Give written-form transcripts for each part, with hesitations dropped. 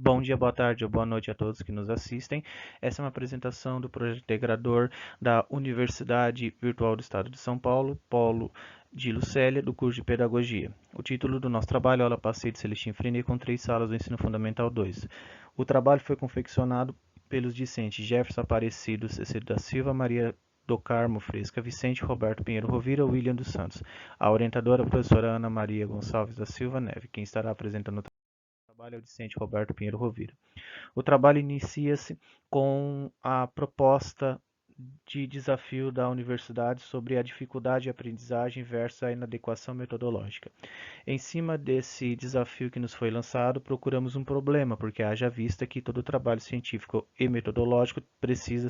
Bom dia, boa tarde ou boa noite a todos que nos assistem. Essa é uma apresentação do projeto integrador da Universidade Virtual do Estado de São Paulo, Polo de Lucélia, do curso de Pedagogia. O título do nosso trabalho é Aula Passeio de Celestin Freinet com 3 salas do Ensino Fundamental 2. O trabalho foi confeccionado pelos discentes Jefferson Aparecido Cecílio da Silva, Maria do Carmo Fresca, Vicente Roberto Pinheiro Rovira, William dos Santos. A orientadora, a professora Ana Maria Gonçalves da Silva Neve. Quem estará apresentando o trabalho é o discente Roberto Pinheiro Rovira. O trabalho inicia-se com a proposta de desafio da universidade sobre a dificuldade de aprendizagem versus a inadequação metodológica. Em cima desse desafio que nos foi lançado, procuramos um problema, porque haja vista que todo trabalho científico e metodológico precisa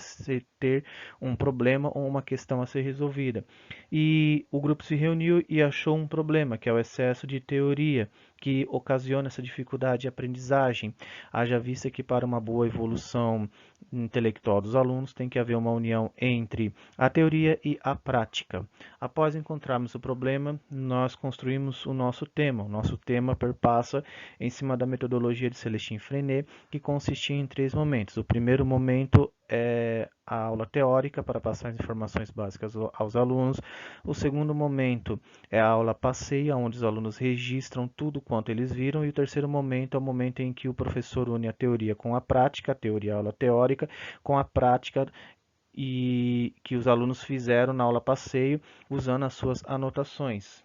ter um problema ou uma questão a ser resolvida. E o grupo se reuniu e achou um problema, que é o excesso de teoria, que ocasiona essa dificuldade de aprendizagem. Haja vista que para uma boa evolução intelectual dos alunos tem que haver uma união entre a teoria e a prática. Após encontrarmos o problema, nós construímos o nosso tema. O nosso tema perpassa em cima da metodologia de Celestin Freinet, que consistia em 3 momentos. O primeiro momento é a aula teórica para passar as informações básicas aos alunos. O segundo momento é a aula passeio, onde os alunos registram tudo quanto eles viram. E o terceiro momento é o momento em que o professor une a teoria com a prática, a teoria, a aula teórica, com a prática e que os alunos fizeram na aula passeio usando as suas anotações.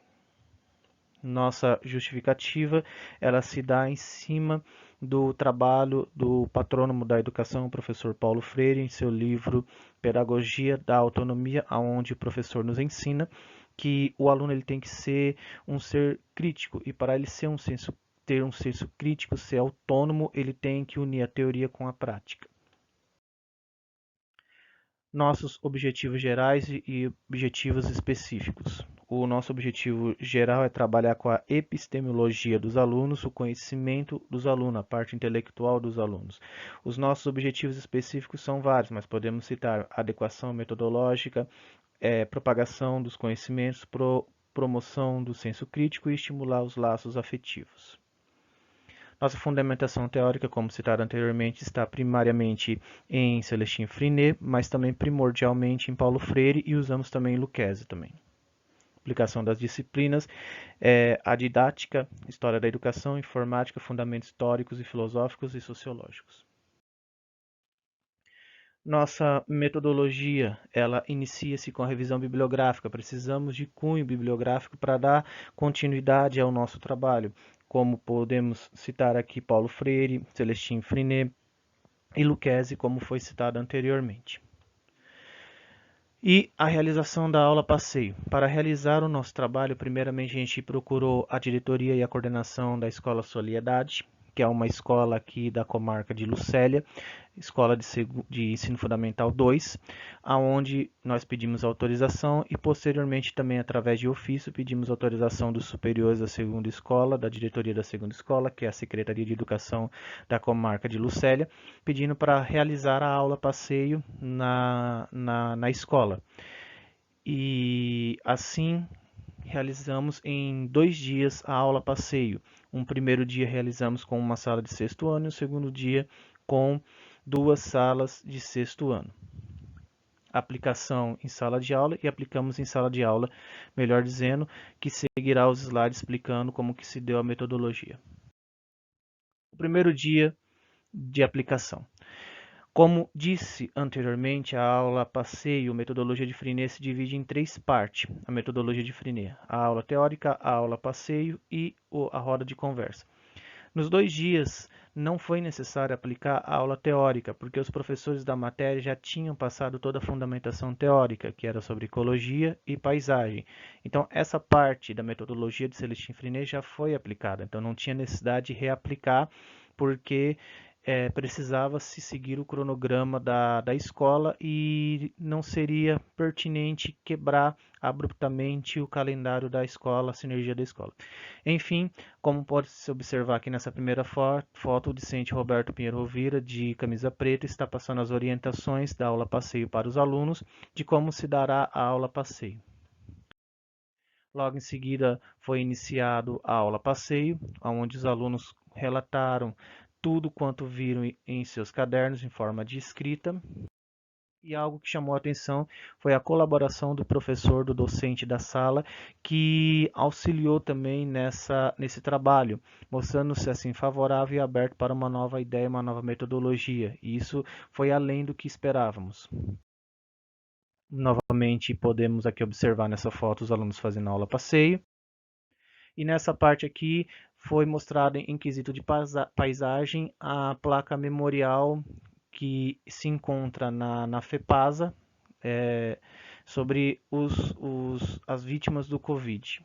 Nossa justificativa, ela se dá em cima do trabalho do patrônomo da educação, o professor Paulo Freire, em seu livro Pedagogia da Autonomia, onde o professor nos ensina que o aluno ele tem que ser um ser crítico, e para ele ter um senso crítico, ser autônomo, ele tem que unir a teoria com a prática. Nossos objetivos gerais e objetivos específicos. O nosso objetivo geral é trabalhar com a epistemologia dos alunos, o conhecimento dos alunos, a parte intelectual dos alunos. Os nossos objetivos específicos são vários, mas podemos citar adequação metodológica, propagação dos conhecimentos, promoção do senso crítico e estimular os laços afetivos. Nossa fundamentação teórica, como citado anteriormente, está primariamente em Celestin Freinet, mas também primordialmente em Paulo Freire e usamos também Lucchese também. Aplicação das disciplinas, a didática, história da educação, informática, fundamentos históricos e filosóficos e sociológicos. Nossa metodologia, ela inicia-se com a revisão bibliográfica. Precisamos de cunho bibliográfico para dar continuidade ao nosso trabalho, como podemos citar aqui Paulo Freire, Celestin Freinet e Lucchese, como foi citado anteriormente. E a realização da aula passeio. Para realizar o nosso trabalho, primeiramente a gente procurou a diretoria e a coordenação da Escola Solidariedade, que é uma escola aqui da comarca de Lucélia, escola de ensino fundamental 2, aonde nós pedimos autorização e posteriormente também através de ofício pedimos autorização dos superiores da segunda escola, da diretoria da segunda escola, que é a Secretaria de Educação da comarca de Lucélia, pedindo para realizar a aula passeio na escola. E assim realizamos em 2 dias a aula passeio. Um primeiro dia realizamos com uma sala de sexto ano e o segundo dia com 2 salas de sexto ano. Aplicação em sala de aula e aplicamos em sala de aula, melhor dizendo, que seguirá os slides explicando como que se deu a metodologia. O primeiro dia de aplicação. Como disse anteriormente, a aula passeio, metodologia de Freinet se divide em 3 partes. A metodologia de Freinet, a aula teórica, a aula passeio e a roda de conversa. Nos 2 dias não foi necessário aplicar a aula teórica, porque os professores da matéria já tinham passado toda a fundamentação teórica, que era sobre ecologia e paisagem. Então, essa parte da metodologia de Celestin Freinet já foi aplicada, então não tinha necessidade de reaplicar, porque precisava se seguir o cronograma da escola e não seria pertinente quebrar abruptamente o calendário da escola, a sinergia da escola. Enfim, como pode-se observar aqui nessa primeira foto, o discente Roberto Pinheiro Rovira, de camisa preta, está passando as orientações da aula passeio para os alunos de como se dará a aula passeio. Logo em seguida foi iniciado a aula passeio, onde os alunos relataram tudo quanto viram em seus cadernos em forma de escrita. E algo que chamou a atenção foi a colaboração do professor, do docente da sala, que auxiliou também nesse trabalho, mostrando-se assim favorável e aberto para uma nova ideia, uma nova metodologia. E isso foi além do que esperávamos. Novamente, podemos aqui observar nessa foto os alunos fazendo aula passeio. E nessa parte aqui foi mostrado em quesito de paisagem a placa memorial que se encontra na FEPASA, sobre as vítimas do Covid.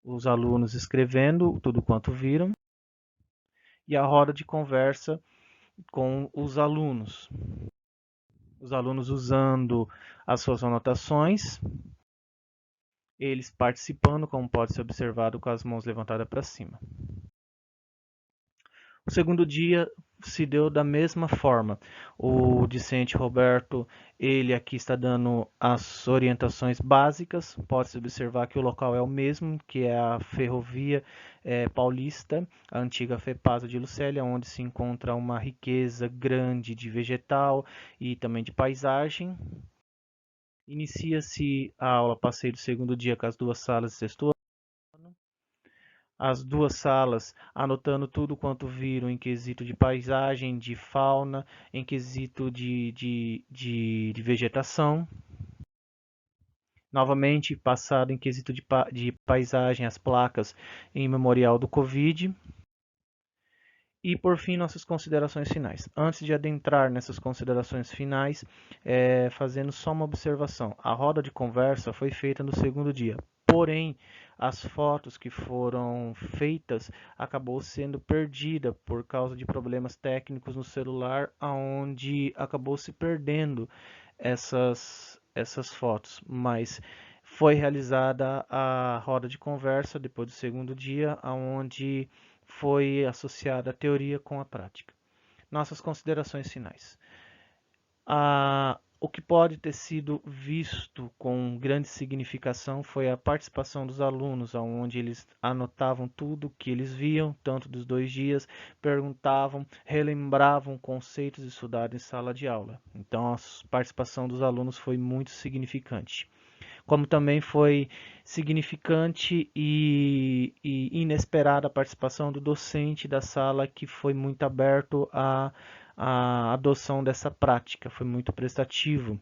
Os alunos escrevendo tudo quanto viram e a roda de conversa com os alunos. Os alunos usando as suas anotações, eles participando, como pode ser observado, com as mãos levantadas para cima. O segundo dia se deu da mesma forma. O discente Roberto, ele aqui está dando as orientações básicas. Pode-se observar que o local é o mesmo, que é a Ferrovia Paulista, a antiga FEPASA de Lucélia, onde se encontra uma riqueza grande de vegetal e também de paisagem. Inicia-se a aula passeio do segundo dia com as duas salas de sexto ano. As duas salas anotando tudo quanto viram em quesito de paisagem, de fauna, em quesito de vegetação. Novamente, passado em quesito de paisagem, as placas em memorial do Covid. E, por fim, nossas considerações finais. Antes de adentrar nessas considerações finais, fazendo só uma observação. A roda de conversa foi feita no segundo dia. Porém, as fotos que foram feitas acabou sendo perdida por causa de problemas técnicos no celular, onde acabou se perdendo essas fotos. Mas foi realizada a roda de conversa depois do segundo dia, onde foi associada a teoria com a prática. Nossas considerações finais. O que pode ter sido visto com grande significação foi a participação dos alunos, onde eles anotavam tudo o que eles viam, tanto dos 2 dias, perguntavam, relembravam conceitos estudados em sala de aula. Então, a participação dos alunos foi muito significante. Como também foi significante e inesperada a participação do docente da sala, que foi muito aberto à adoção dessa prática, foi muito prestativo.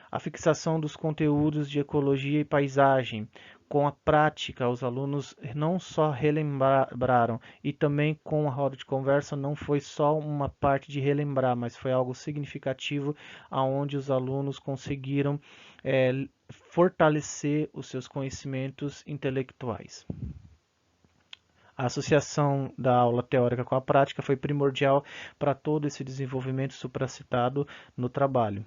A fixação dos conteúdos de ecologia e paisagem. Com a prática, os alunos não só relembraram, e também com a roda de conversa não foi só uma parte de relembrar, mas foi algo significativo, aonde os alunos conseguiram fortalecer os seus conhecimentos intelectuais. A associação da aula teórica com a prática foi primordial para todo esse desenvolvimento supracitado no trabalho.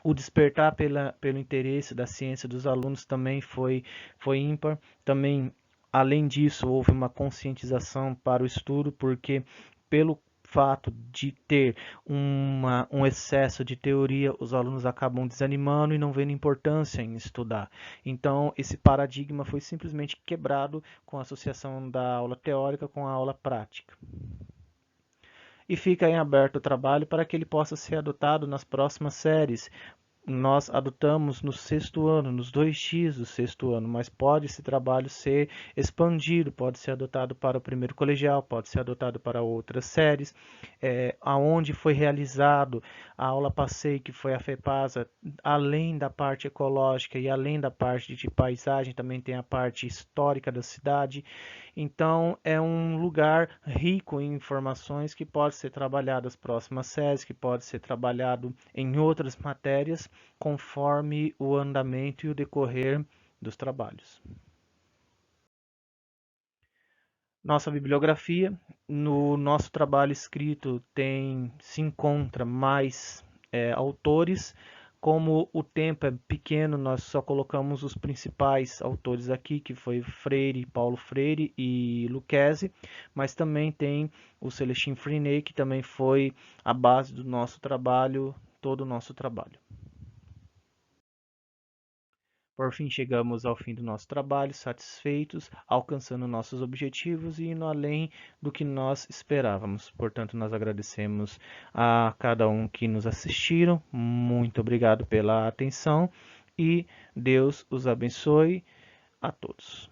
O despertar pelo interesse da ciência dos alunos também foi ímpar. Também, além disso, houve uma conscientização para o estudo, porque pelo fato de ter um excesso de teoria, os alunos acabam desanimando e não vendo importância em estudar. Então, esse paradigma foi simplesmente quebrado com a associação da aula teórica com a aula prática. E fica em aberto o trabalho para que ele possa ser adotado nas próximas séries. Nós adotamos no sexto ano, nos 2x do sexto ano, mas pode esse trabalho ser expandido, pode ser adotado para o primeiro colegial, pode ser adotado para outras séries, aonde foi realizado a aula passeio, que foi a FEPASA, além da parte ecológica e além da parte de paisagem, também tem a parte histórica da cidade. Então, é um lugar rico em informações que pode ser trabalhado nas próximas séries, que pode ser trabalhado em outras matérias, conforme o andamento e o decorrer dos trabalhos. Nossa bibliografia. No nosso trabalho escrito se encontra mais autores. Como o tempo é pequeno, nós só colocamos os principais autores aqui, que foi Freire, Paulo Freire e Lucchesi, mas também tem o Celestin Freinet, que também foi a base do nosso trabalho, todo o nosso trabalho. Por fim, chegamos ao fim do nosso trabalho, satisfeitos, alcançando nossos objetivos e indo além do que nós esperávamos. Portanto, nós agradecemos a cada um que nos assistiram. Muito obrigado pela atenção e Deus os abençoe a todos.